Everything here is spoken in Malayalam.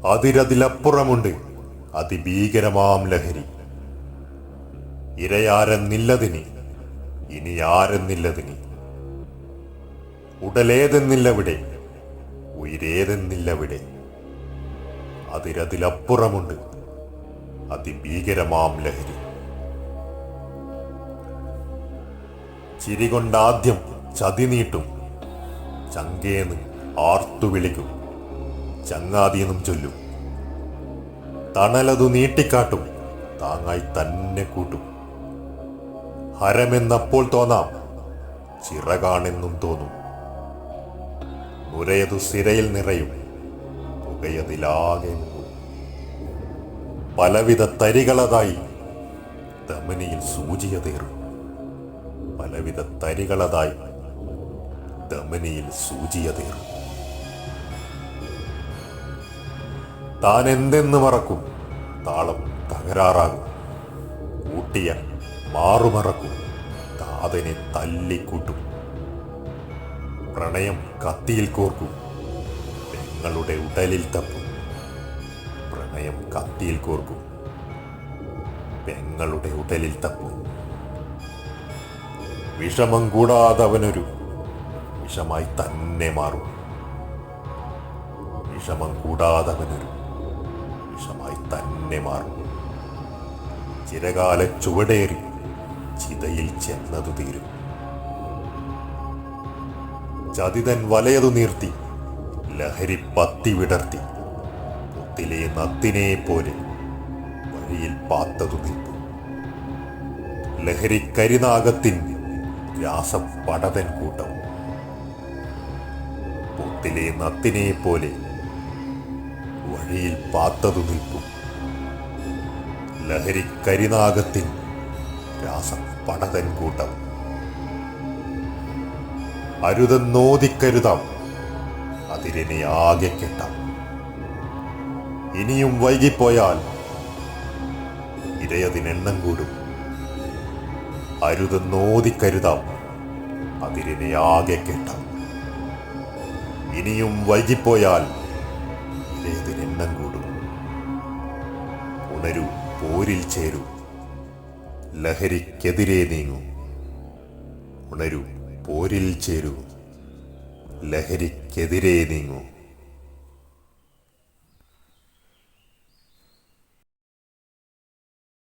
അതിരതിലപ്പുറമുണ്ട് അതിഭീകരമാം ലഹരി. ഇരയാരെന്നില്ലതിനി, ഇനി ആരെന്നില്ലതിനി. ഉടലേതെന്നില്ലവിടെ, ഉയരേതെന്നില്ലവിടെ. അതിരതിലപ്പുറമുണ്ട് അതിഭീകരമാം ലഹരി. ചിരികൊണ്ടാദ്യം ചതി നീട്ടും, ചങ്കേന്ന് ആർത്തു വിളിക്കും, ചങ്ങാതിയെന്നും ചൊല്ലും. തണലതു നീട്ടിക്കാട്ടും, താങ്ങായി തന്നെ കൂട്ടും. ഹരമെന്നപ്പോൾ തോന്നാം, ചിറകാണെന്നും തോന്നും. നുരയതു സിരയിൽ നിറയും, പുകയതിലാകെ മുങ്ങും. പലവിധ തരികളതായി ധമനിയിൽ സൂചിയതേറും. പലവിധ തരികളതായി ധമനിയിൽ സൂചിയതേറും. താൻ എന്തെന്ന് മറക്കും, താളം തകരാറാകും. കൂട്ടിയ മാറുമറക്കും, താതനെ തല്ലിക്കൂട്ടും. പ്രണയം കത്തിയിൽ കോർക്കും, പെങ്ങളുടെ ഉടലിൽ തപ്പും. പ്രണയം കത്തിയിൽ കോർക്കും, പെങ്ങളുടെ ഉടലിൽ തപ്പും. വിഷമം കൂടാതെ അവനൊരു വിഷമായി തന്നെ മാറും. വിഷമം കൂടാതെ അവനൊരു വിഷമായി തന്നെ മാറും. ചിരകാല ചുവടേറി ചിതയിൽ ചെന്നതു തീരും. ചതിതൻ വലയതു നീർത്തി ലഹരി പത്തി വിടർത്തി. പുത്തിലെ നത്തിനെ പോലെ വഴിയിൽ പാത്തതു നിൽപ്പു. ലഹരി കരിനാഗത്തിൻ രാസപ്പടതൻ കൂട്ടം. പുത്തിലെ നത്തിനെ പോലെ വഴിയിൽ പാത്തതു നിൽപ്പു. ലഹരി കരിനാഗത്തിൻ രാസപ്പടതൻ കൂട്ടം. അരുതെന്നോദിക്കരുതാം, അതിരനെ ആകെ കെട്ടാം. ഇനിയും വൈകിപ്പോയാൽ ഇരയതിനെണ്ണം കൂടും. അരുതെന്നോദിക്കരുതാം, അതിരനെ ആകെ കെട്ടാം. ഇനിയും വൈകിപ്പോയാൽ ഇരയതിനെണ്ണം കൂടും. ഉണരൂ, പോരിൽ ചേരൂ, ലഹരിക്കെതിരെ നീങ്ങൂ. ഉണരൂ, പോരിൽ ചേരൂ, ലഹരിക്കെതിരെ നീങ്ങൂ.